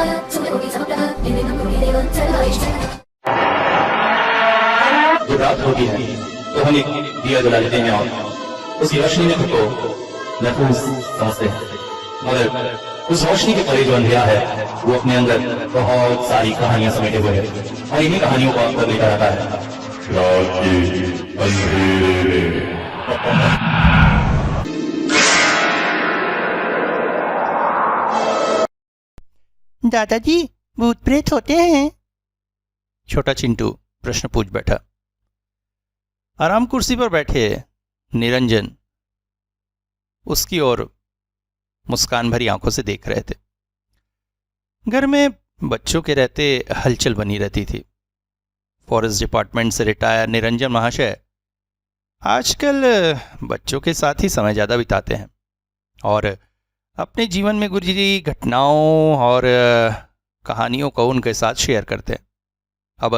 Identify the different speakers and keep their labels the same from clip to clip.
Speaker 1: जब रात होती है तो हम एक दिया जला लेते हैं और उस रोशनी में खुद को महफूज समझते हैं, मगर उस रोशनी के परे जो अंधेरा है वो अपने अंदर बहुत सारी कहानियां समेटे हुए हैं और इन्हीं कहानियों को आपको लेकर आता है रात के अंधेरे में।
Speaker 2: दादाजी, भूत प्रेत होते हैं? छोटा चिंटू प्रश्न पूछ बैठा। आराम कुर्सी पर बैठे निरंजन उसकी ओर मुस्कान भरी आंखों से देख रहे थे। घर में बच्चों के रहते हलचल बनी रहती थी। फॉरेस्ट डिपार्टमेंट से रिटायर निरंजन महाशय आजकल बच्चों के साथ ही समय ज़्यादा बिताते हैं और अपने जीवन में गुजरी घटनाओं और कहानियों को उनके साथ शेयर करते हैं। अब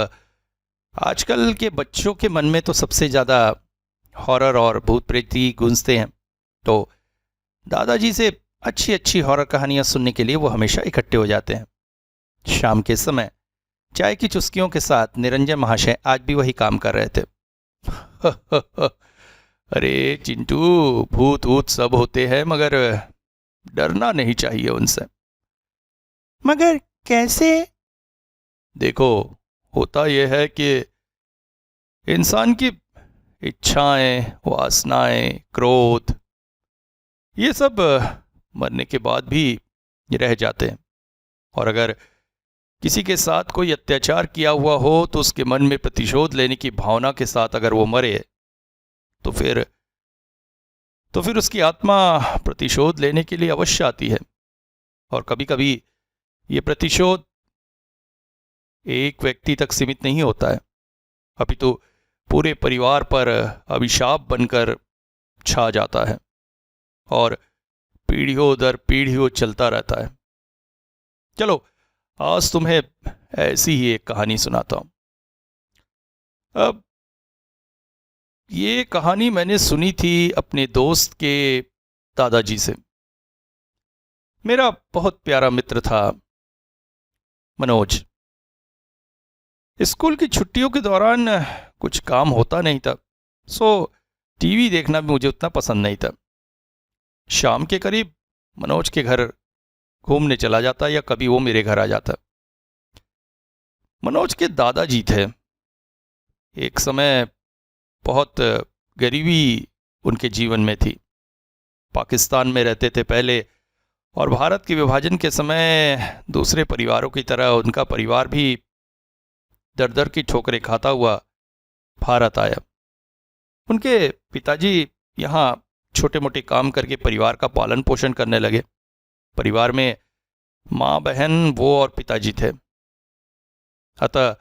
Speaker 2: आजकल के बच्चों के मन में तो सबसे ज़्यादा हॉरर और भूत प्रेत ही गूंजते हैं, तो दादाजी से अच्छी अच्छी हॉरर कहानियां सुनने के लिए वो हमेशा इकट्ठे हो जाते हैं। शाम के समय चाय की चुस्कियों के साथ निरंजन महाशय आज भी वही काम कर रहे थे। अरे चिंटू, भूत वूत सब होते हैं मगर डरना नहीं चाहिए उनसे। मगर कैसे? देखो, होता यह है कि इंसान की इच्छाएं, वासनाएं, क्रोध, ये सब मरने के बाद भी रह जाते हैं और अगर किसी के साथ कोई अत्याचार किया हुआ हो तो उसके मन में प्रतिशोध लेने की भावना के साथ अगर वो मरे तो फिर उसकी आत्मा प्रतिशोध लेने के लिए अवश्य आती है। और कभी कभी ये प्रतिशोध एक व्यक्ति तक सीमित नहीं होता है, अपितु पूरे परिवार पर अभिशाप बनकर छा जाता है और पीढ़ियों दर पीढ़ियों चलता रहता है। चलो, आज तुम्हें ऐसी ही एक कहानी सुनाता हूं। अब ये कहानी मैंने सुनी थी अपने दोस्त के दादाजी से। मेरा बहुत प्यारा मित्र था मनोज। स्कूल की छुट्टियों के दौरान कुछ काम होता नहीं था, सो टीवी देखना भी मुझे उतना पसंद नहीं था। शाम के करीब मनोज के घर घूमने चला जाता या कभी वो मेरे घर आ जाता। मनोज के दादाजी थे। एक समय बहुत गरीबी उनके जीवन में थी। पाकिस्तान में रहते थे पहले और भारत के विभाजन के समय दूसरे परिवारों की तरह उनका परिवार भी दर दर की ठोकरें खाता हुआ भारत आया। उनके पिताजी यहाँ छोटे मोटे काम करके परिवार का पालन पोषण करने लगे। परिवार में माँ, बहन, वो और पिताजी थे। अतः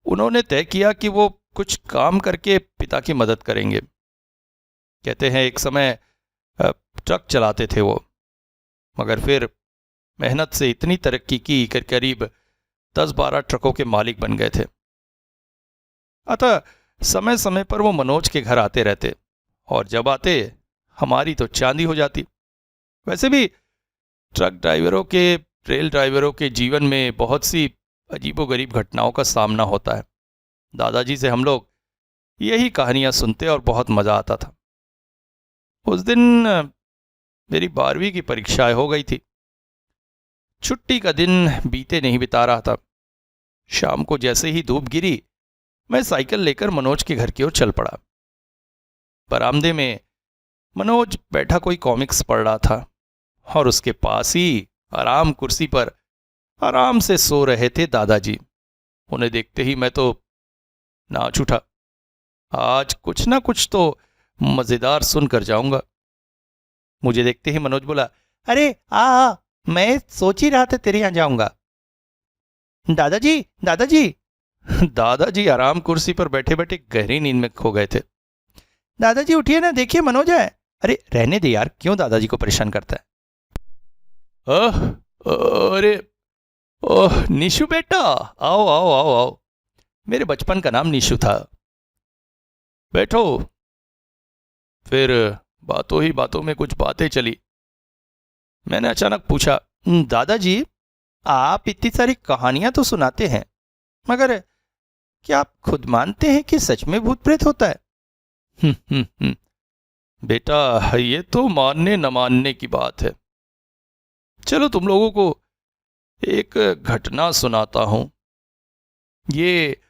Speaker 2: उन्होंने तय किया कि वो कुछ काम करके पिता की मदद करेंगे। कहते हैं एक समय ट्रक चलाते थे वो, मगर फिर मेहनत से इतनी तरक्की की कि करीब 10-12 ट्रकों के मालिक बन गए थे। अतः समय समय पर वो मनोज के घर आते रहते और जब आते हमारी तो चांदी हो जाती। वैसे भी ट्रक ड्राइवरों के, रेल ड्राइवरों के जीवन में बहुत सी अजीबोगरीब घटनाओं का सामना होता है। दादाजी से हम लोग यही कहानियां सुनते और बहुत मज़ा आता था। उस दिन मेरी 12वीं की परीक्षाएं हो गई थी। छुट्टी का दिन बीते नहीं बिता रहा था। शाम को जैसे ही धूप गिरी, मैं साइकिल लेकर मनोज के घर की ओर चल पड़ा। बरामदे में मनोज बैठा कोई कॉमिक्स पढ़ रहा था और उसके पास ही आराम कुर्सी पर आराम से सो रहे थे दादाजी। उन्हें देखते ही मैं तो नाच उठा। आज कुछ ना कुछ तो मजेदार सुनकर जाऊंगा। मुझे देखते ही मनोज बोला, अरे आ, मैं सोच ही रहा था तेरे यहां जाऊंगा। दादाजी, दादाजी। दादाजी आराम कुर्सी पर बैठे बैठे गहरी नींद में खो गए थे। दादाजी उठिए ना, देखिए मनोज है। अरे रहने दे यार, क्यों दादाजी को परेशान करता है। अरे ओह निशु बेटा, आओ आओ आओ आओ। मेरे बचपन का नाम निशु था। बैठो। फिर बातों ही बातों में कुछ बातें चली। मैंने अचानक पूछा, दादाजी आप इतनी सारी कहानियां तो सुनाते हैं, मगर क्या आप खुद मानते हैं कि सच में भूत प्रेत होता है? बेटा, ये तो मानने न मानने की बात है। चलो तुम लोगों को एक घटना सुनाता हूं। ये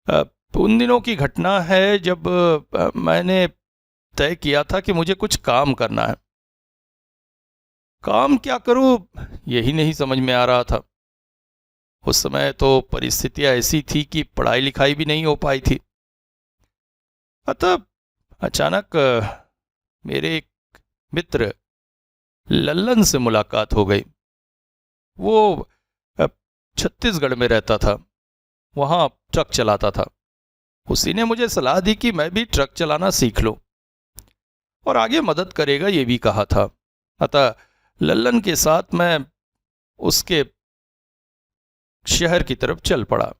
Speaker 2: अ, उन दिनों की घटना है जब मैंने तय किया था कि मुझे कुछ काम करना है। काम क्या करूं, यही नहीं समझ में आ रहा था। उस समय तो परिस्थितियां ऐसी थी कि पढ़ाई लिखाई भी नहीं हो पाई थी। अतः अचानक मेरे एक मित्र लल्लन से मुलाकात हो गई। वो अ, छत्तीसगढ़ में रहता था, वहाँ ट्रक चलाता था। उसी ने मुझे सलाह दी कि मैं भी ट्रक चलाना सीख लूं और आगे मदद करेगा, ये भी कहा था। अतः लल्लन के साथ मैं उसके शहर की तरफ चल पड़ा।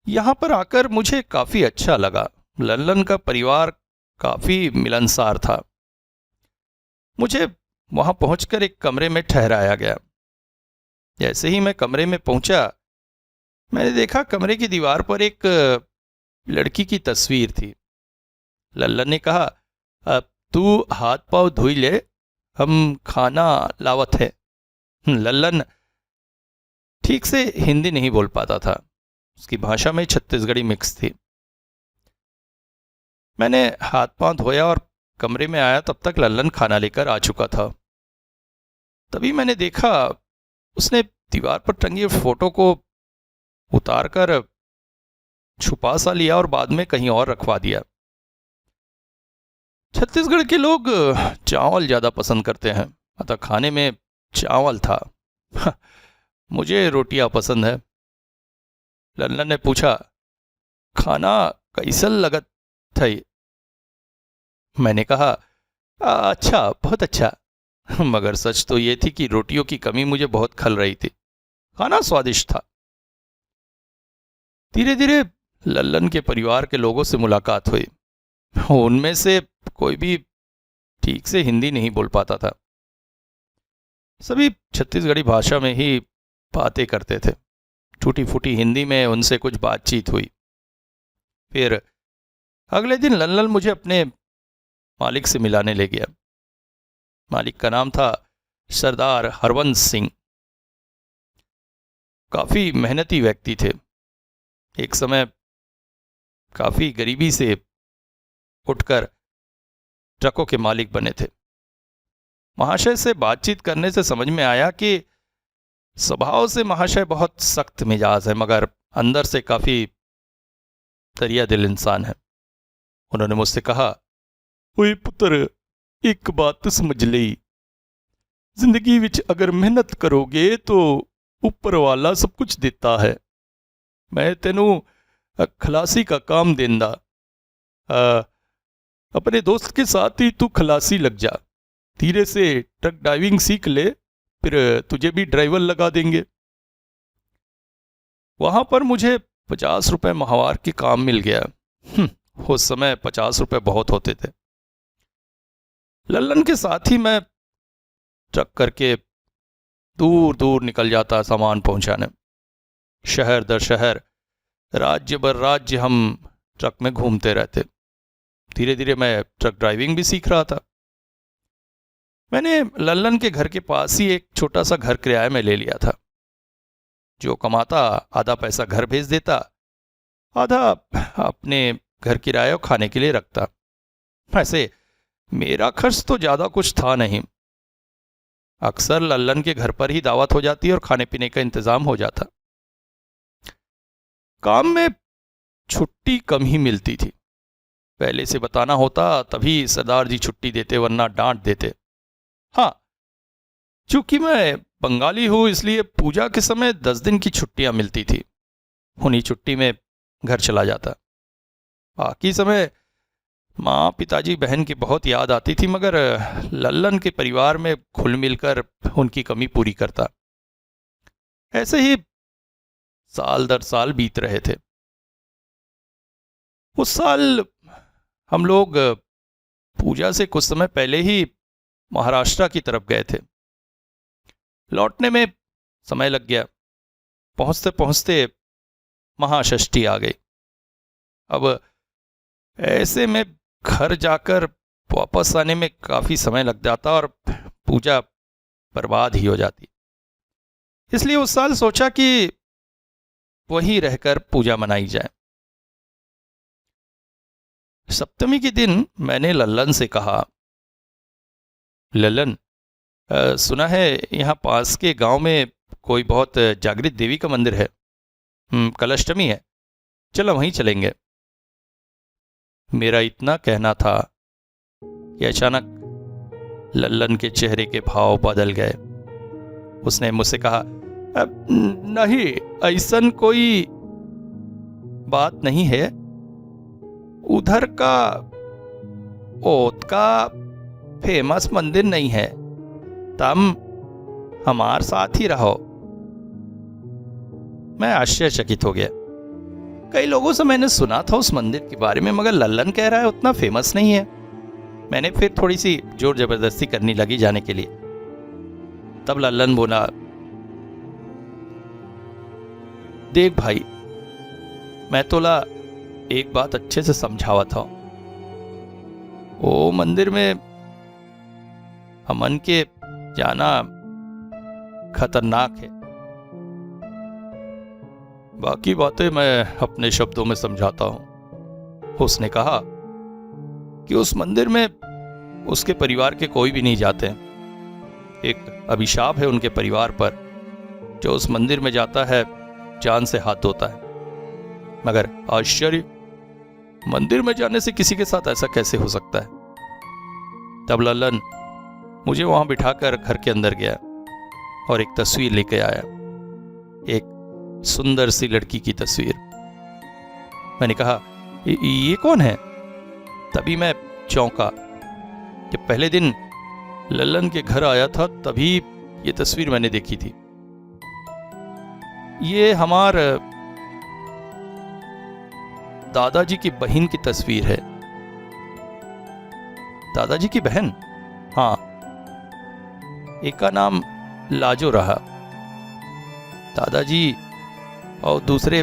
Speaker 2: यहां पर आकर मुझे काफी अच्छा लगा। लल्लन का परिवार काफी मिलनसार था। मुझे वहां पहुंचकर एक कमरे में ठहराया गया। जैसे ही मैं कमरे में पहुंचा, मैंने देखा कमरे की दीवार पर एक लड़की की तस्वीर थी। लल्लन ने कहा, अब तू हाथ पांव धोई ले, हम खाना लावत है। लल्लन ठीक से हिंदी नहीं बोल पाता था, उसकी भाषा में छत्तीसगढ़ी मिक्स थी। मैंने हाथ पांव धोया और कमरे में आया, तब तक लल्लन खाना लेकर आ चुका था। तभी मैंने देखा उसने दीवार पर टंगी फोटो को उतारकर छुपा सा लिया और बाद में कहीं और रखवा दिया। छत्तीसगढ़ के लोग चावल ज्यादा पसंद करते हैं, अतः खाने में चावल था। मुझे रोटियां पसंद है। लल्लन ने पूछा, खाना कैसन लगत थई? मैंने कहा, अच्छा, बहुत अच्छा। मगर सच तो ये थी कि रोटियों की कमी मुझे बहुत खल रही थी। खाना स्वादिष्ट था। धीरे धीरे लल्लन के परिवार के लोगों से मुलाकात हुई। उनमें से कोई भी ठीक से हिंदी नहीं बोल पाता था। सभी छत्तीसगढ़ी भाषा में ही बातें करते थे। टूटी फूटी हिंदी में उनसे कुछ बातचीत हुई। फिर अगले दिन लल्लन मुझे अपने मालिक से मिलाने ले गया। मालिक का नाम था सरदार हरवंश सिंह। काफी मेहनती व्यक्ति थे। एक समय काफी गरीबी से उठकर ट्रकों के मालिक बने थे। महाशय से बातचीत करने से समझ में आया कि स्वभाव से महाशय बहुत सख्त मिजाज है, मगर अंदर से काफी दरिया दिल इंसान है। उन्होंने मुझसे कहा, ओए पुत्र, एक बात समझ ली, जिंदगी विच अगर मेहनत करोगे तो ऊपर वाला सब कुछ देता है। मैं तेनू खलासी का काम देंदा। अपने दोस्त के साथ ही तू खलासी लग जा। धीरे से ट्रक ड्राइविंग सीख ले, फिर तुझे भी ड्राइवर लगा देंगे। वहां पर मुझे 50 रुपए माहवार के काम मिल गया। उस समय 50 रुपए बहुत होते थे। लल्लन के साथ ही मैं ट्रक करके दूर दूर निकल जाता सामान पहुंचाने। शहर दर शहर, राज्य बर राज्य हम ट्रक में घूमते रहते। धीरे धीरे मैं ट्रक ड्राइविंग भी सीख रहा था। मैंने लल्लन के घर के पास ही एक छोटा सा घर किराए में ले लिया था। जो कमाता आधा पैसा घर भेज देता, आधा अपने घर किराए और खाने के लिए रखता। वैसे मेरा खर्च तो ज्यादा कुछ था नहीं। अक्सर लल्लन के घर पर ही दावत हो जाती और खाने पीने का इंतजाम हो जाता। काम में छुट्टी कम ही मिलती थी। पहले से बताना होता तभी सरदार जी छुट्टी देते, वरना डांट देते। हाँ, चूंकि मैं बंगाली हूं, इसलिए पूजा के समय 10 दिन की छुट्टियां मिलती थी। उन्हीं छुट्टी में घर चला जाता। बाकी समय माँ, पिताजी, बहन की बहुत याद आती थी, मगर लल्लन के परिवार में घुल मिलकर उनकी कमी पूरी करता। ऐसे ही साल दर साल बीत रहे थे। उस साल हम लोग पूजा से कुछ समय पहले ही महाराष्ट्र की तरफ गए थे। लौटने में समय लग गया। पहुंचते पहुंचते महाषष्ठी आ गई। अब ऐसे में घर जाकर वापस आने में काफ़ी समय लग जाता और पूजा बर्बाद ही हो जाती। इसलिए उस साल सोचा कि वहीं रहकर पूजा मनाई जाए। सप्तमी के दिन मैंने लल्लन से कहा, लल्लन, सुना है यहाँ पास के गांव में कोई बहुत जागृत देवी का मंदिर है। कल अष्टमी है, चलो वहीं चलेंगे। मेरा इतना कहना था कि अचानक लल्लन के चेहरे के भाव बदल गए। उसने मुझसे कहा, नहीं, ऐसन कोई बात नहीं है। उधर का ओत का फेमस मंदिर नहीं है, तुम हमारे साथ ही रहो। मैं आश्चर्यचकित हो गया। कई लोगों से मैंने सुना था उस मंदिर के बारे में, मगर लल्लन कह रहा है उतना फेमस नहीं है। मैंने फिर थोड़ी सी जोर जबरदस्ती करनी लगी जाने के लिए। तब लल्लन बोला, देख भाई, मैं तोला एक बात अच्छे से समझावा था। वो मंदिर में हमन के जाना खतरनाक है। बाकी बातें मैं अपने शब्दों में समझाता हूं। उसने कहा कि उस मंदिर में उसके परिवार के कोई भी नहीं जाते। एक अभिशाप है उनके परिवार पर। जो उस मंदिर में जाता है जान से हाथ धोता है। मगर आश्चर्य, मंदिर में जाने से किसी के साथ ऐसा कैसे हो सकता है? तब लल्लन मुझे वहां बिठाकर घर के अंदर गया और एक तस्वीर लेके आया, एक सुंदर सी लड़की की तस्वीर। मैंने कहा, ये कौन है? तभी मैं चौंका कि पहले दिन लल्लन के घर आया था तभी ये तस्वीर मैंने देखी थी। ये हमार दादाजी की बहन की तस्वीर है। दादाजी की बहन? हाँ, एक का नाम लाजो रहा। दादाजी और दूसरे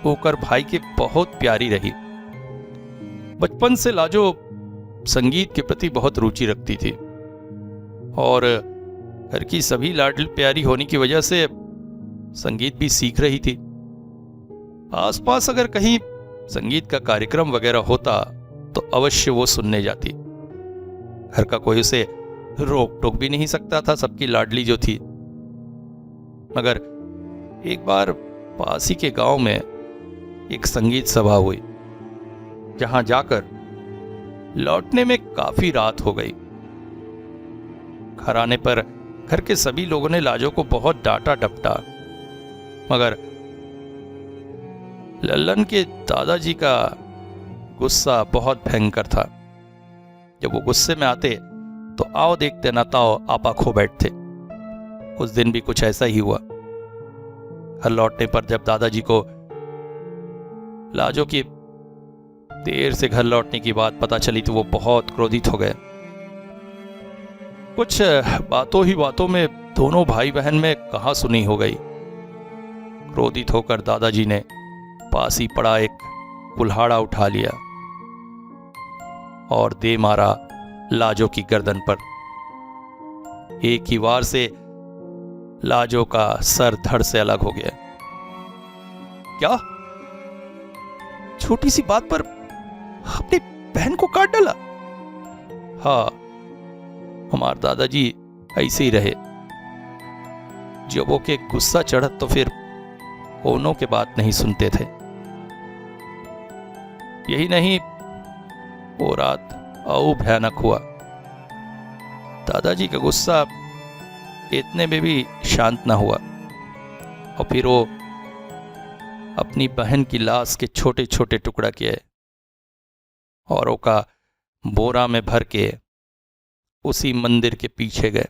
Speaker 2: होकर भाई के बहुत प्यारी रही। बचपन से लाजो संगीत के प्रति बहुत रुचि रखती थी और घर की सभी लाडली प्यारी होने की वजह से संगीत भी सीख रही थी। आसपास अगर कहीं संगीत का कार्यक्रम वगैरह होता तो अवश्य वो सुनने जाती। घर का कोई उसे रोक टोक भी नहीं सकता था, सबकी लाडली जो थी। मगर एक बार पास ही के गांव में एक संगीत सभा हुई, जहां जाकर लौटने में काफी रात हो गई। घर आने पर घर के सभी लोगों ने लाजो को बहुत डांटा डपटा, मगर लल्लन के दादाजी का गुस्सा बहुत भयंकर था। जब वो गुस्से में आते तो आओ देखते न ताओ आपा खो बैठते। उस दिन भी कुछ ऐसा ही हुआ। घर लौटने पर जब दादाजी को लाजो की देर से घर लौटने की बात पता चली तो वो बहुत क्रोधित हो गए। कुछ बातों ही बातों में दोनों भाई बहन में कहा सुनी हो गई। क्रोधित होकर दादाजी ने पास ही पड़ा एक कुल्हाड़ा उठा लिया और दे मारा लाजो की गर्दन पर। एक ही वार से लाजो का सर धड़ से अलग हो गया। क्या? छोटी सी बात पर अपनी बहन को काट डाला? हाँ, हमारे दादाजी ऐसे ही रहे। जब वो के गुस्सा चढ़त तो फिर ओनों के बात नहीं सुनते थे। यही नहीं, वो रात और भयानक हुआ। दादाजी का गुस्सा इतने में भी शांत ना हुआ और फिर वो अपनी बहन की लाश के छोटे छोटे टुकड़ा किए और ओका बोरा में भर के उसी मंदिर के पीछे गए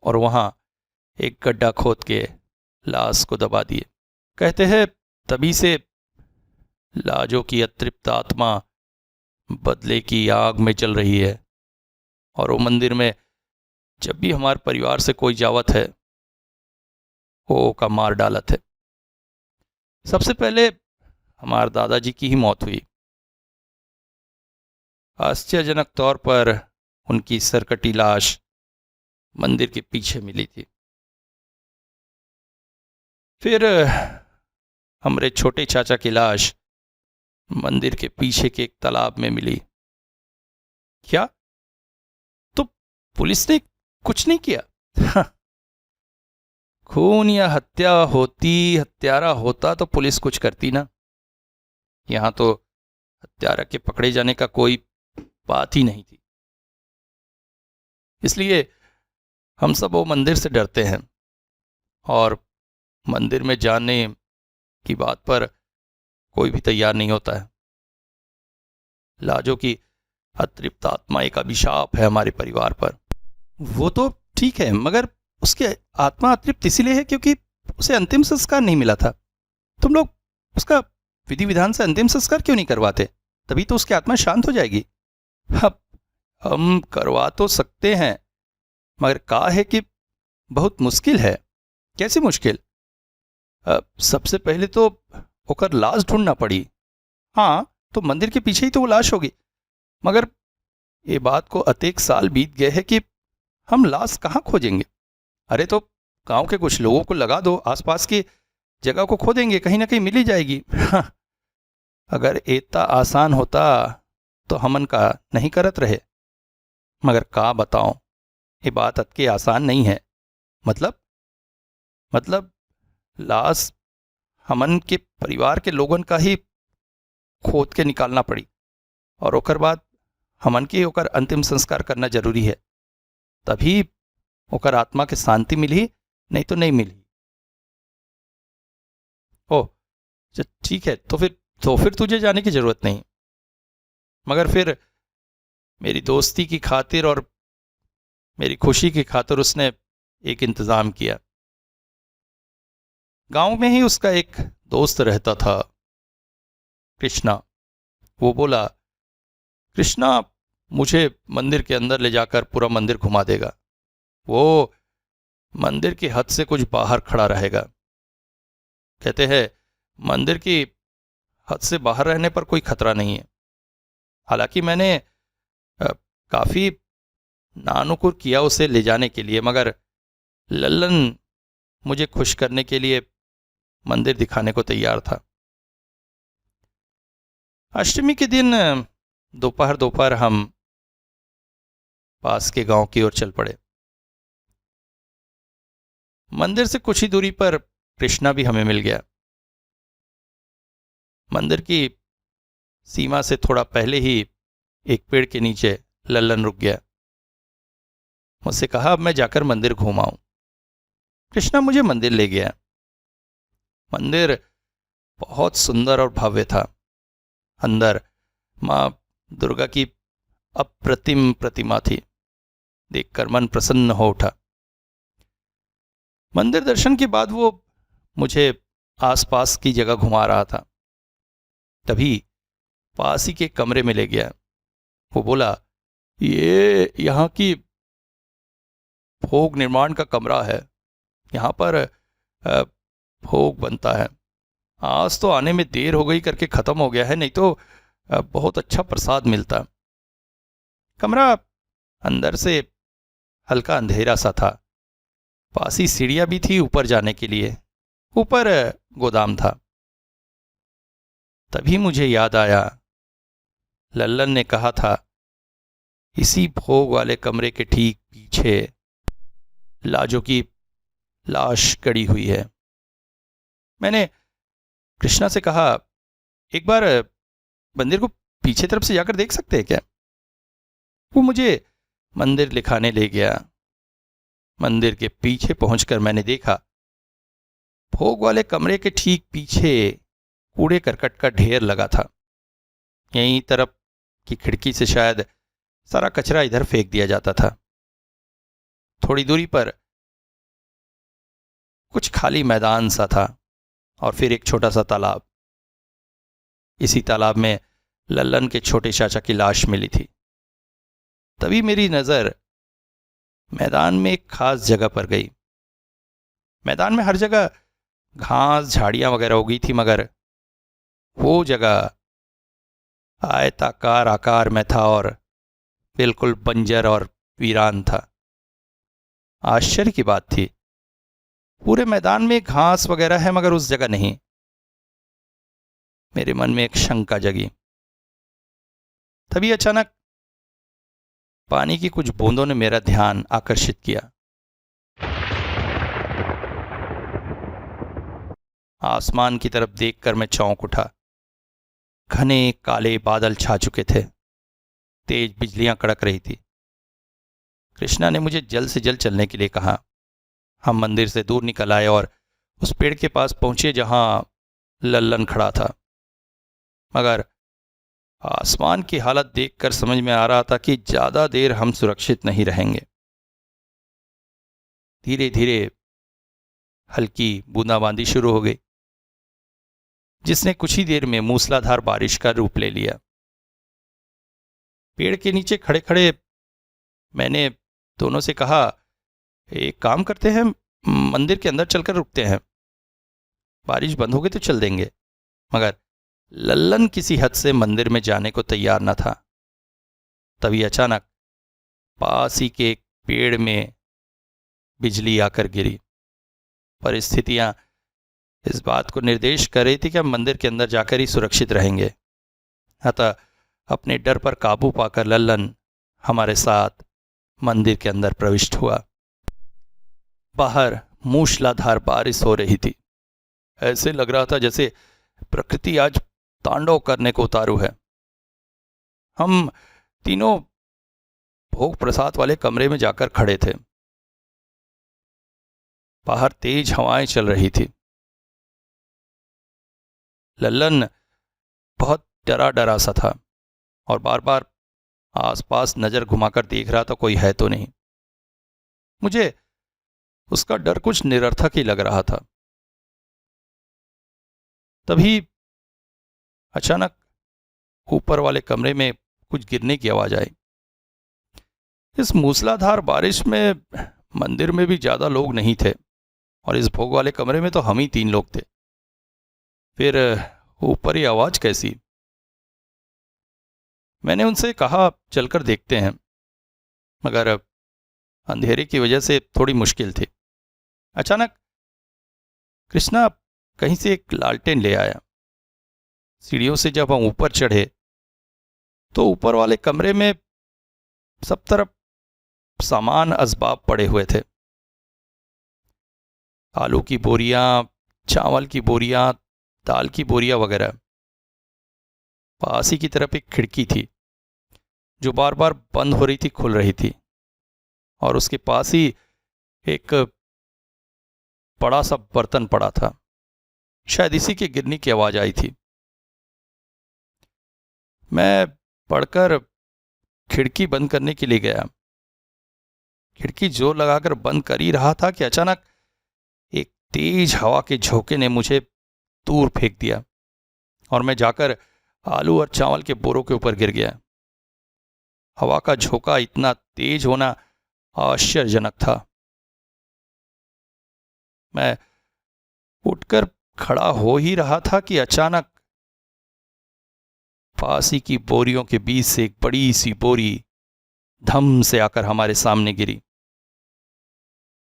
Speaker 2: और वहां एक गड्ढा खोद के लाश को दबा दिए। कहते हैं तभी से लाजो की अतृप्त आत्मा बदले की आग में जल रही है और वो मंदिर में जब भी हमारे परिवार से कोई जावत है वो का मार डालत है। सबसे पहले हमारे दादाजी की ही मौत हुई। आश्चर्यजनक तौर पर उनकी सरकटी लाश मंदिर के पीछे मिली थी। फिर हमारे छोटे चाचा की लाश मंदिर के पीछे के एक तालाब में मिली। क्या? तो पुलिस ने कुछ नहीं किया? हाँ। खून या हत्या होती, हत्यारा होता तो पुलिस कुछ करती ना। यहां तो हत्यारा के पकड़े जाने का कोई बात ही नहीं थी। इसलिए हम सब वो मंदिर से डरते हैं और मंदिर में जाने की बात पर कोई भी तैयार नहीं होता है। लाजो की अतृप्त आत्मा एक अभिशाप है हमारे परिवार पर। वो तो ठीक है, मगर उसकी आत्मा अतृप्त इसीलिए है क्योंकि उसे अंतिम संस्कार नहीं मिला था। तुम लोग उसका विधि विधान से अंतिम संस्कार क्यों नहीं करवाते? तभी तो उसकी आत्मा शांत हो जाएगी। अब हम करवा तो सकते हैं, मगर कहा है कि बहुत मुश्किल है। कैसे मुश्किल? सबसे पहले तो होकर लाश ढूंढना पड़ी। हाँ, तो मंदिर के पीछे ही तो वो लाश होगी, मगर ये बात को अतेक साल बीत गए हैं कि हम लाश कहाँ खोजेंगे? अरे तो गांव के कुछ लोगों को लगा दो, आसपास की जगह को खोदेंगे, कहीं ना कहीं मिल ही जाएगी। हाँ, अगर इतना आसान होता तो हमन का नहीं करत रहे, मगर का बताओ, ये बात अतके आसान नहीं है। मतलब लाश हमन के परिवार के लोगन का ही खोद के निकालना पड़ी और ओकर बाद हमन के ओकर अंतिम संस्कार करना जरूरी है, तभी ओकर आत्मा के शांति मिली, नहीं तो नहीं मिली। ओ ठीक है, तो फिर तुझे जाने की जरूरत नहीं। मगर फिर मेरी दोस्ती की खातिर और मेरी खुशी की खातिर उसने एक इंतजाम किया। गांव में ही उसका एक दोस्त रहता था, कृष्णा। वो बोला, कृष्णा मुझे मंदिर के अंदर ले जाकर पूरा मंदिर घुमा देगा। वो मंदिर की हद से कुछ बाहर खड़ा रहेगा। कहते हैं मंदिर की हद से बाहर रहने पर कोई खतरा नहीं है। हालांकि मैंने काफी नानुकुर किया उसे ले जाने के लिए, मगर लल्लन मुझे खुश करने के लिए मंदिर दिखाने को तैयार था। अष्टमी के दिन दोपहर हम पास के गांव की ओर चल पड़े। मंदिर से कुछ ही दूरी पर कृष्णा भी हमें मिल गया। मंदिर की सीमा से थोड़ा पहले ही एक पेड़ के नीचे लल्लन रुक गया। मुझसे कहा, अब मैं जाकर मंदिर घूम आऊं। कृष्णा मुझे मंदिर ले गया। मंदिर बहुत सुंदर और भव्य था। अंदर मां दुर्गा की अप्रतिम प्रतिमा थी। देखकर मन प्रसन्न हो उठा। मंदिर दर्शन के बाद वो मुझे आसपास की जगह घुमा रहा था। तभी पास ही के कमरे में ले गया। वो बोला, ये यहाँ की भोग निर्माण का कमरा है। यहाँ पर भोग बनता है। आज तो आने में देर हो गई करके खत्म हो गया है, नहीं तो बहुत अच्छा प्रसाद मिलता। कमरा अंदर से हल्का अंधेरा सा था। पास ही सीढ़ियां भी थी ऊपर जाने के लिए। ऊपर गोदाम था। तभी मुझे याद आया, लल्लन ने कहा था इसी भोग वाले कमरे के ठीक पीछे लाजो की लाश गड़ी हुई है। मैंने कृष्णा से कहा, एक बार मंदिर को पीछे तरफ से जाकर देख सकते हैं क्या? वो मुझे मंदिर दिखाने ले गया। मंदिर के पीछे पहुंचकर मैंने देखा, भोग वाले कमरे के ठीक पीछे कूड़े करकट का ढेर लगा था। यहीं तरफ की खिड़की से शायद सारा कचरा इधर फेंक दिया जाता था। थोड़ी दूरी पर कुछ खाली मैदान सा था और फिर एक छोटा सा तालाब। इसी तालाब में लल्लन के छोटे चाचा की लाश मिली थी। तभी मेरी नजर मैदान में एक खास जगह पर गई। मैदान में हर जगह घास झाड़ियां वगैरह उगी थी, मगर वो जगह आयताकार आकार में था और बिल्कुल बंजर और वीरान था। आश्चर्य की बात थी, पूरे मैदान में घास वगैरह है मगर उस जगह नहीं। मेरे मन में एक शंका जगी। तभी अचानक पानी की कुछ बूंदों ने मेरा ध्यान आकर्षित किया। आसमान की तरफ देखकर मैं चौंक उठा। घने काले बादल छा चुके थे, तेज बिजलियां कड़क रही थी। कृष्णा ने मुझे जल्द से जल्द चलने के लिए कहा। हम मंदिर से दूर निकल आए और उस पेड़ के पास पहुंचे जहां लल्लन खड़ा था। मगर आसमान की हालत देखकर समझ में आ रहा था कि ज्यादा देर हम सुरक्षित नहीं रहेंगे। धीरे धीरे हल्की बूंदाबांदी शुरू हो गई, जिसने कुछ ही देर में मूसलाधार बारिश का रूप ले लिया। पेड़ के नीचे खड़े खड़े मैंने दोनों से कहा, एक काम करते हैं, मंदिर के अंदर चलकर रुकते हैं, बारिश बंद हो गई तो चल देंगे। मगर लल्लन किसी हद से मंदिर में जाने को तैयार न था। तभी अचानक पास ही के एक पेड़ में बिजली आकर गिरी। परिस्थितियां इस बात को निर्देश कर रही थी कि हम मंदिर के अंदर जाकर ही सुरक्षित रहेंगे। अतः अपने डर पर काबू पाकर लल्लन हमारे साथ मंदिर के अंदर प्रविष्ट हुआ। बाहर मूसलाधार बारिश हो रही थी। ऐसे लग रहा था जैसे प्रकृति आज तांडव करने को उतारू है। हम तीनों भोग प्रसाद वाले कमरे में जाकर खड़े थे। बाहर तेज हवाएं चल रही थी। लल्लन बहुत डरा डरा सा था और बार बार आसपास नजर घुमाकर देख रहा था कोई है तो नहीं। मुझे उसका डर कुछ निरर्थक ही लग रहा था। तभी अचानक ऊपर वाले कमरे में कुछ गिरने की आवाज आई। इस मूसलाधार बारिश में मंदिर में भी ज्यादा लोग नहीं थे और इस भोग वाले कमरे में तो हम ही 3 लोग थे। फिर ऊपर ही आवाज कैसी? मैंने उनसे कहा चलकर देखते हैं, मगर अंधेरे की वजह से थोड़ी मुश्किल थी। अचानक कृष्णा कहीं से एक लालटेन ले आया। सीढ़ियों से जब हम ऊपर चढ़े तो ऊपर वाले कमरे में सब तरफ सामान असबाब पड़े हुए थे। आलू की बोरियां, चावल की बोरियां, दाल की बोरियां वगैरह। पास ही की तरफ एक खिड़की थी जो बार बार बंद हो रही थी, खुल रही थी, और उसके पास ही एक बड़ा सा बर्तन पड़ा था। शायद इसी के गिरने की आवाज आई थी। मैं पढ़कर खिड़की बंद करने के लिए गया। खिड़की जोर लगाकर बंद कर ही रहा था कि अचानक एक तेज हवा के झोंके ने मुझे दूर फेंक दिया और मैं जाकर आलू और चावल के बोरों के ऊपर गिर गया। हवा का झोंका इतना तेज होना आश्चर्यजनक था। मैं उठकर खड़ा हो ही रहा था कि अचानक फांसी की बोरियों के बीच से एक बड़ी सी बोरी धम से आकर हमारे सामने गिरी।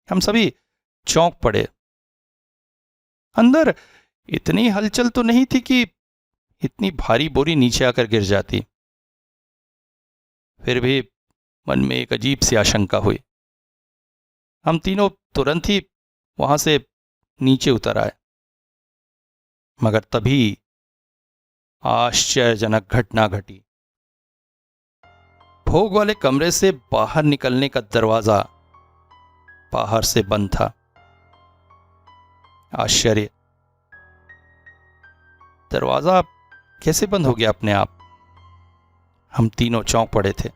Speaker 2: हम सभी चौंक पड़े। अंदर इतनी हलचल तो नहीं थी कि इतनी भारी बोरी नीचे आकर गिर जाती। फिर भी मन में एक अजीब सी आशंका हुई। हम तीनों तुरंत ही वहां से नीचे उतर आए, मगर तभी आश्चर्यजनक घटना घटी। भोग वाले कमरे से बाहर निकलने का दरवाजा बाहर से बंद था। आश्चर्य, दरवाजा कैसे बंद हो गया अपने आप? हम तीनों चौंक पड़े थे।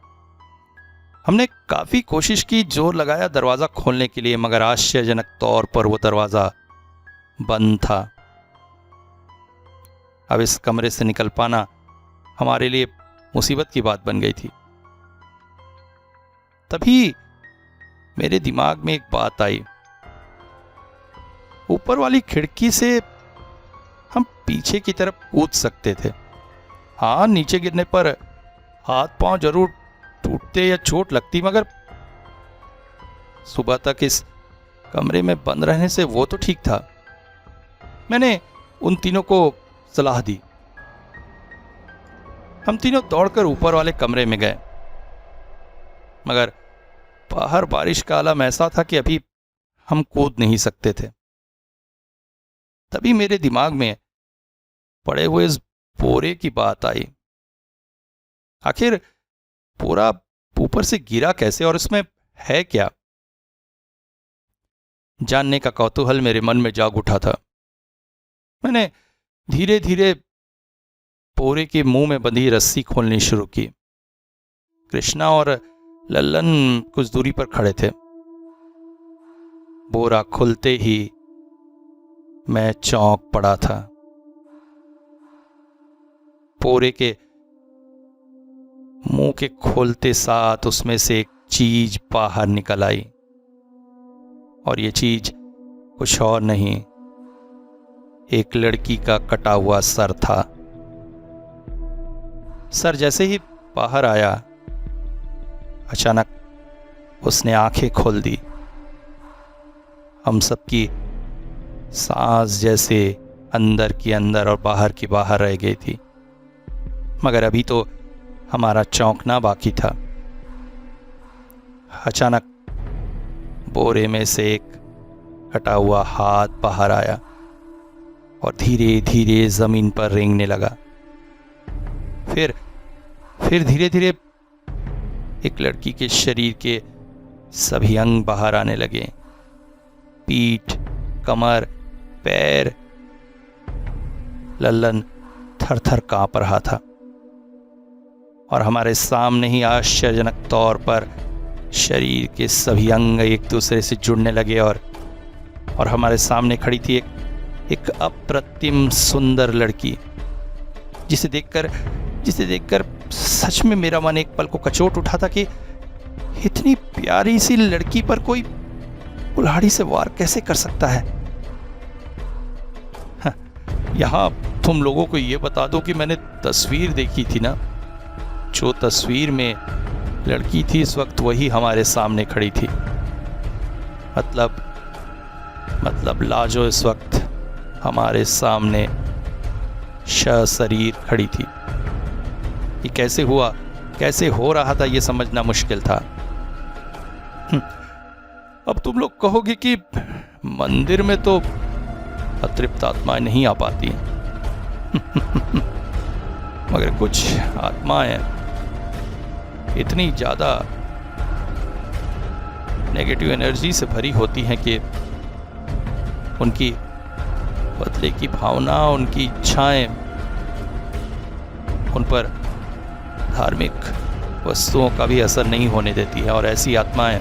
Speaker 2: हमने काफी कोशिश की, जोर लगाया दरवाजा खोलने के लिए, मगर आश्चर्यजनक तौर पर वो दरवाजा बंद था। अब इस कमरे से निकल पाना हमारे लिए मुसीबत की बात बन गई थी। तभी मेरे दिमाग में एक बात आई। ऊपर वाली खिड़की से हम पीछे की तरफ कूद सकते थे। हाँ, नीचे गिरने पर हाथ पांव जरूर टूटते या चोट लगती, मगर सुबह तक इस कमरे में बंद रहने से वो तो ठीक था। मैंने उन तीनों को सलाह दी। हम तीनों दौड़कर ऊपर वाले कमरे में गए, मगर बाहर बारिश का आलम ऐसा था कि अभी हम कूद नहीं सकते थे। तभी मेरे दिमाग में पड़े हुए इस बोरे की बात आई। आखिर बोरा ऊपर से गिरा कैसे और इसमें है क्या? जानने का कौतूहल मेरे मन में जाग उठा था। मैंने धीरे धीरे बोरे के मुंह में बंधी रस्सी खोलनी शुरू की। कृष्णा और लल्लन कुछ दूरी पर खड़े थे। बोरा खुलते ही मैं चौंक पड़ा था। बोरे के मुंह के खोलते साथ उसमें से एक चीज बाहर निकल आई, और ये चीज कुछ और नहीं, एक लड़की का कटा हुआ सर था। सर जैसे ही बाहर आया, अचानक उसने आंखें खोल दी। हम सबकी सांस जैसे अंदर की अंदर और बाहर की बाहर रह गई थी, मगर अभी तो हमारा चौंकना बाकी था। अचानक बोरे में से एक कटा हुआ हाथ बाहर आया और धीरे धीरे जमीन पर रेंगने लगा। फिर धीरे धीरे एक लड़की के शरीर के सभी अंग बाहर आने लगे। पीठ, कमर, पैर। लल्लन थर थर कांप रहा था और हमारे सामने ही आश्चर्यजनक तौर पर शरीर के सभी अंग एक दूसरे से जुड़ने लगे और हमारे सामने खड़ी थी एक अप्रतिम सुंदर लड़की, जिसे देखकर सच में मेरा मन एक पल को कचोट उठा था कि इतनी प्यारी सी लड़की पर कोई कुल्हाड़ी से वार कैसे कर सकता है। यहां तुम लोगों को यह बता दो कि मैंने तस्वीर देखी थी ना, जो तस्वीर में लड़की थी इस वक्त वही हमारे सामने खड़ी थी। मतलब लाजो इस वक्त हमारे सामने शरीर खड़ी थी। ये कैसे हुआ, कैसे हो रहा था, ये समझना मुश्किल था। अब तुम लोग कहोगे कि मंदिर में तो अतृप्त आत्माएं नहीं आ पाती मगर कुछ आत्माएं इतनी ज्यादा नेगेटिव एनर्जी से भरी होती हैं कि उनकी बदले की भावना, उनकी इच्छाएं उन पर धार्मिक वस्तुओं का भी असर नहीं होने देती है। और ऐसी आत्माएं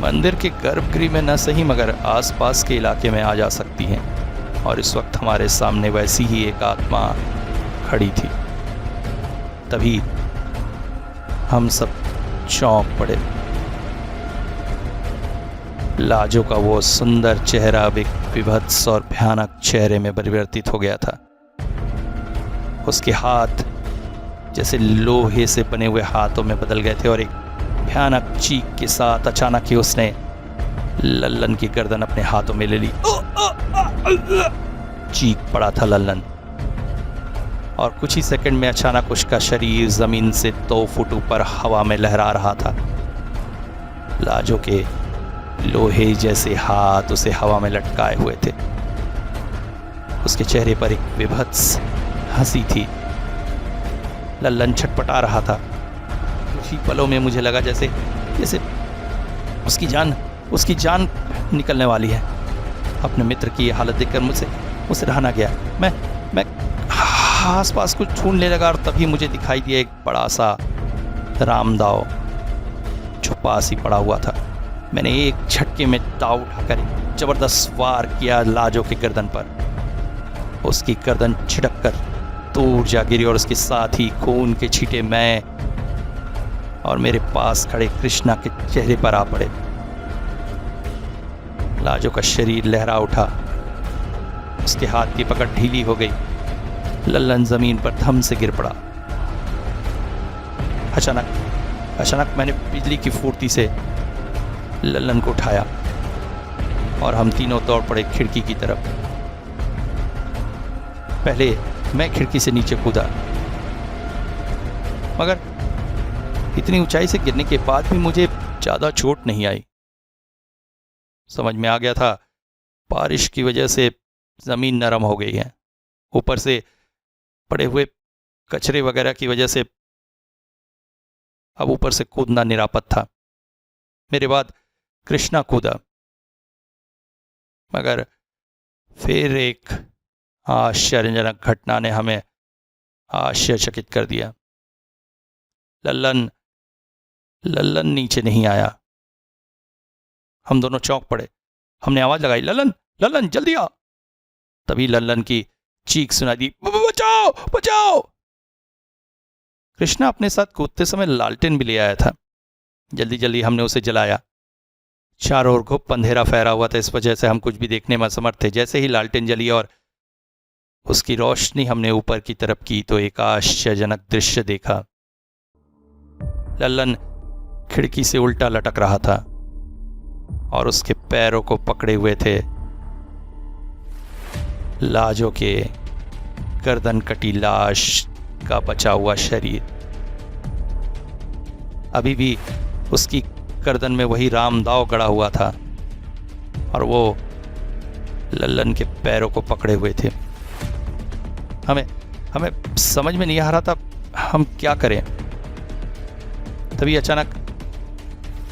Speaker 2: मंदिर के गर्भगृह में न सही मगर आसपास के इलाके में आ जा सकती हैं, और इस वक्त हमारे सामने वैसी ही एक आत्मा खड़ी थी। तभी हम सब चौंक पड़े। लाजो का वो सुंदर चेहरा अब एक विभत्स और भयानक चेहरे में परिवर्तित हो गया था। उसके हाथ जैसे लोहे से बने हुए हाथों में बदल गए थे और एक भयानक चीख के साथ अचानक ही उसने लल्लन की गर्दन अपने हाथों में ले ली। चीख पड़ा था लल्लन, और कुछ ही सेकंड में अचानक उसका शरीर जमीन से 2 फुट ऊपर हवा में लहरा रहा था। लाजो के लोहे जैसे हाथ उसे हवा में लटकाए हुए थे। उसके चेहरे पर एक विभत्स हंसी थी। लल्लन छटपटा रहा था। कुछ ही पलों में मुझे लगा जैसे उसकी जान निकलने वाली है। अपने मित्र की हालत देखकर मुझसे रहा ना गया। मैं आसपास कुछ ढूंढने लगा और तभी मुझे दिखाई दिया एक बड़ा सा रामदाव जो पास ही पड़ा हुआ था। मैंने एक झटके में दाव उठाकर जबरदस्त वार किया लाजो के गर्दन पर। उसकी गर्दन छिटक कर दूर जा गिरी और उसके साथ ही खून के छींटे मैं और मेरे पास खड़े कृष्णा के चेहरे पर आ पड़े। लाजो का शरीर लहरा उठा, उसके हाथ की पकड़ ढीली हो गई। लल्लन जमीन पर थम से गिर पड़ा। अचानक मैंने बिजली की फुर्ती से लल्लन को उठाया और हम तीनों दौड़ पड़े खिड़की की तरफ। पहले मैं खिड़की से नीचे कूदा, मगर इतनी ऊंचाई से गिरने के बाद भी मुझे ज्यादा चोट नहीं आई। समझ में आ गया था बारिश की वजह से जमीन नरम हो गई है, ऊपर से पड़े हुए कचरे वगैरह की वजह से अब ऊपर से कूदना निरापद था। मेरे बाद कृष्णा कूदा, मगर फिर एक आश्चर्यजनक घटना ने हमें आश्चर्यचकित कर दिया। लल्लन नीचे नहीं आया। हम दोनों चौंक पड़े। हमने आवाज लगाई, लल्लन लल्लन जल्दी आ। तभी लल्लन की चीख सुनाई दी, बचाओ बचाओ। कृष्णा अपने साथ कूदते समय लालटेन भी ले आया था। जल्दी जल्दी हमने उसे जलाया। चारों ओर घुप अंधेरा फैला हुआ था, इस वजह से हम कुछ भी देखने में असमर्थ थे। जैसे ही लालटेन जली और उसकी रोशनी हमने ऊपर की तरफ की तो एक आश्चर्यजनक दृश्य देखा। लल्लन खिड़की से उल्टा लटक रहा था और उसके पैरों को पकड़े हुए थे लाजो के गर्दन कटी लाश का बचा हुआ शरीर। अभी भी उसकी गर्दन में वही रामदाव गड़ा हुआ था और वो लल्लन के पैरों को पकड़े हुए थे। हमें समझ में नहीं आ रहा था हम क्या करें। तभी अचानक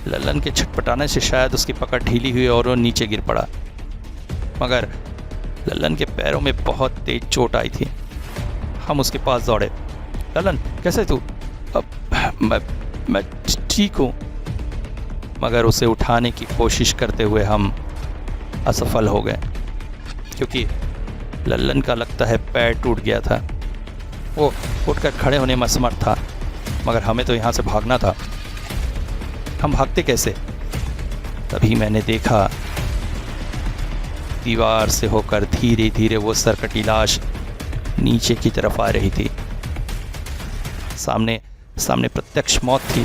Speaker 2: लल्लन के छटपटाने से शायद उसकी पकड़ ढीली हुई और वो नीचे गिर पड़ा, मगर लल्लन के पैरों में बहुत तेज चोट आई थी। हम उसके पास दौड़े। लल्लन कैसे तू? मैं ठीक हूँ, मगर उसे उठाने की कोशिश करते हुए हम असफल हो गए, क्योंकि लल्लन का लगता है पैर टूट गया था। वो उठकर खड़े होने में असमर्थ था, मगर हमें तो यहाँ से भागना था। हम भागते कैसे? तभी मैंने देखा दीवार से होकर धीरे धीरे वो सरकटी लाश नीचे की तरफ आ रही थी। सामने प्रत्यक्ष मौत थी।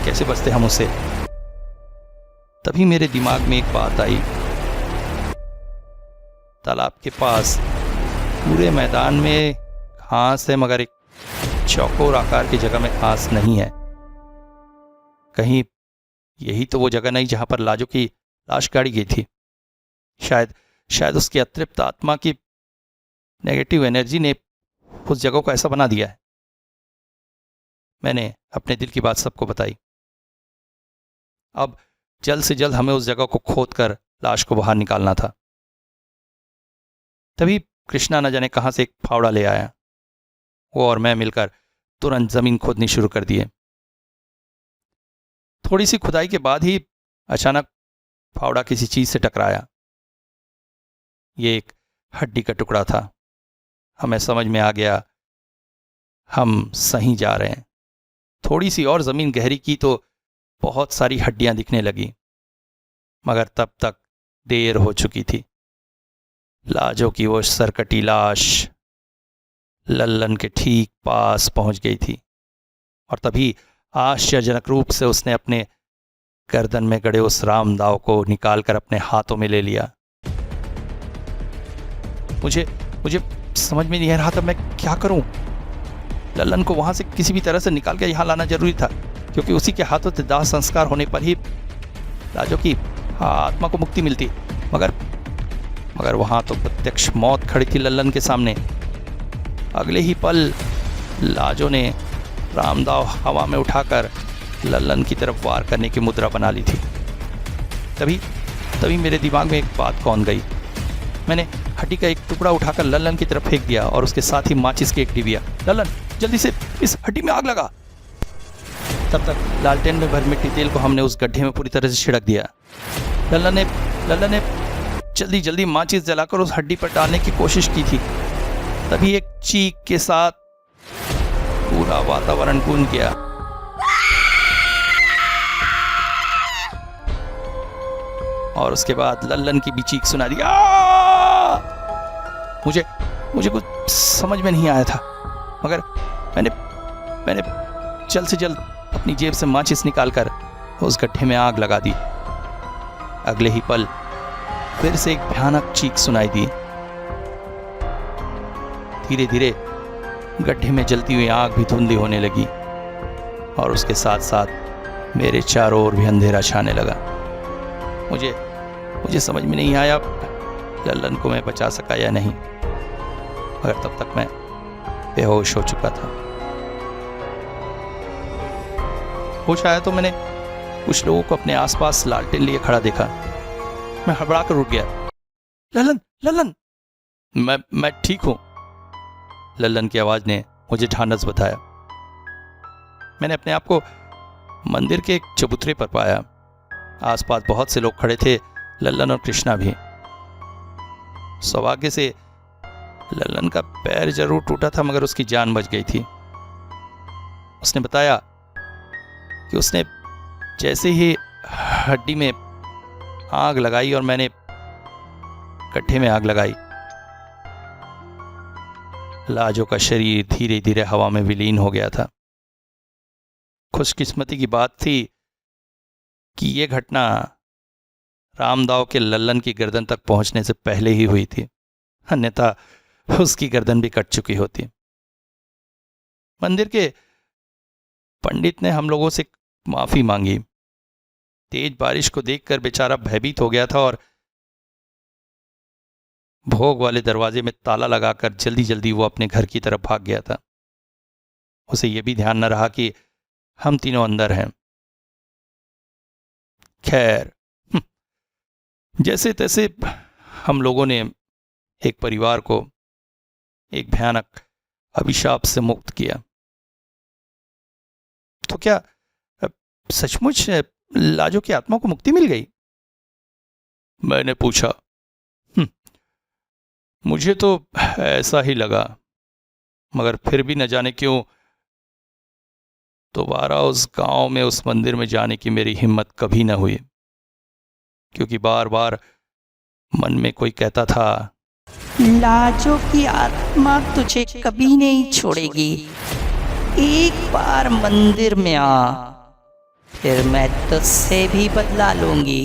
Speaker 2: कैसे बचते हम उसे? तभी मेरे दिमाग में एक बात आई। तालाब के पास पूरे मैदान में घास है, मगर एक चौकोर आकार की जगह में घास नहीं है। कहीं यही तो वो जगह नहीं जहां पर लाजो की लाश गाड़ी गई थी। शायद उसकी अतृप्त आत्मा की नेगेटिव एनर्जी ने उस जगह को ऐसा बना दिया है। मैंने अपने दिल की बात सबको बताई। अब जल्द से जल्द हमें उस जगह को खोदकर लाश को बाहर निकालना था। तभी कृष्णा न जाने कहां से एक फावड़ा ले आया। वो और मैं मिलकर तुरंत जमीन खोदनी शुरू कर दिए। थोड़ी सी खुदाई के बाद ही अचानक फावड़ा किसी चीज से टकराया। ये एक हड्डी का टुकड़ा था। हमें समझ में आ गया हम सही जा रहे हैं। थोड़ी सी और जमीन गहरी की तो बहुत सारी हड्डियां दिखने लगी, मगर तब तक देर हो चुकी थी। लाजो की वो सरकटी लाश लल्लन के ठीक पास पहुंच गई थी और तभी आश्चर्यजनक रूप से उसने अपने गर्दन में गड़े उस रामदाव को निकालकर अपने हाथों में ले लिया। मुझे समझ में नहीं आ रहा था मैं क्या करूं। लल्लन को वहां से किसी भी तरह से निकाल के यहां लाना जरूरी था, क्योंकि उसी के हाथों से दाह संस्कार होने पर ही लाजो की आत्मा को मुक्ति मिलती। मगर वहां तो प्रत्यक्ष मौत खड़ी थी लल्लन के सामने। अगले ही पल लाजो ने रामदाव हवा में उठाकर लल्लन की तरफ वार करने की मुद्रा बना ली थी। तभी मेरे दिमाग में एक बात कौन गई। मैंने हड्डी का एक टुकड़ा उठाकर लल्लन की तरफ फेंक दिया और उसके साथ ही माचिस की एक डिबिया। लल्लन जल्दी से इस हड्डी में आग लगा। तब तक लालटेन में भर मिट्टी तेल को हमने उस गड्ढे में पूरी तरह से छिड़क दिया। लल्लन ने जल्दी जल्दी माचिस जलाकर उस हड्डी पर डालने की कोशिश की थी। तभी एक चीख के साथ पूरा वातावरण गूंज गया। और उसके बाद लल्लन की भी चीख सुना दी। मुझे कुछ समझ में नहीं आया था, मगर मैंने जल्द से जल्द अपनी जेब से माचिस निकालकर उस गड्ढे में आग लगा दी। अगले ही पल फिर से एक भयानक चीख सुनाई दी। धीरे धीरे गड्ढे में जलती हुई आग भी धुंधली होने लगी और उसके साथ साथ मेरे चारों ओर भी अंधेरा छाने लगा। मुझे समझ में नहीं आया लल्लन को मैं बचा सका या नहीं, मगर तब तक मैं बेहोश हो चुका था। होश आया तो मैंने कुछ लोगों को अपने आसपास लालटेन लिए खड़ा देखा। मैं हड़बड़ा कर उठ गया। लल्लन, मैं ठीक हूं। लल्लन की आवाज ने मुझे ढांढस बताया। मैंने अपने आप को मंदिर के एक चबूतरे पर पाया। आसपास बहुत से लोग खड़े थे, लल्लन और कृष्णा भी। सौभाग्य से लल्लन का पैर जरूर टूटा था, मगर उसकी जान बच गई थी। उसने बताया कि उसने जैसे ही हड्डी में आग लगाई और मैंने गड्ढे में आग लगाई, लाजो का शरीर धीरे धीरे हवा में विलीन हो गया था। खुशकिस्मती की बात थी कि यह घटना रामदाव के लल्लन की गर्दन तक पहुंचने से पहले ही हुई थी, अन्यथा उसकी गर्दन भी कट चुकी होती। मंदिर के पंडित ने हम लोगों से माफी मांगी। तेज बारिश को देखकर बेचारा भयभीत हो गया था और भोग वाले दरवाजे में ताला लगाकर जल्दी जल्दी वो अपने घर की तरफ भाग गया था। उसे यह भी ध्यान न रहा कि हम तीनों अंदर हैं। खैर, जैसे तैसे हम लोगों ने एक परिवार को एक भयानक अभिशाप से मुक्त किया। तो क्या सचमुच लाजो की आत्मा को मुक्ति मिल गई? मैंने पूछा। मुझे तो ऐसा ही लगा, मगर फिर भी न जाने क्यों दोबारा उस गांव में उस मंदिर में जाने की मेरी हिम्मत कभी न हुई, क्योंकि बार बार मन में कोई कहता था,
Speaker 3: लाजो की आत्मा तुझे कभी नहीं छोड़ेगी। एक बार मंदिर में आ, फिर मैं तुझसे भी बदला लूंगी।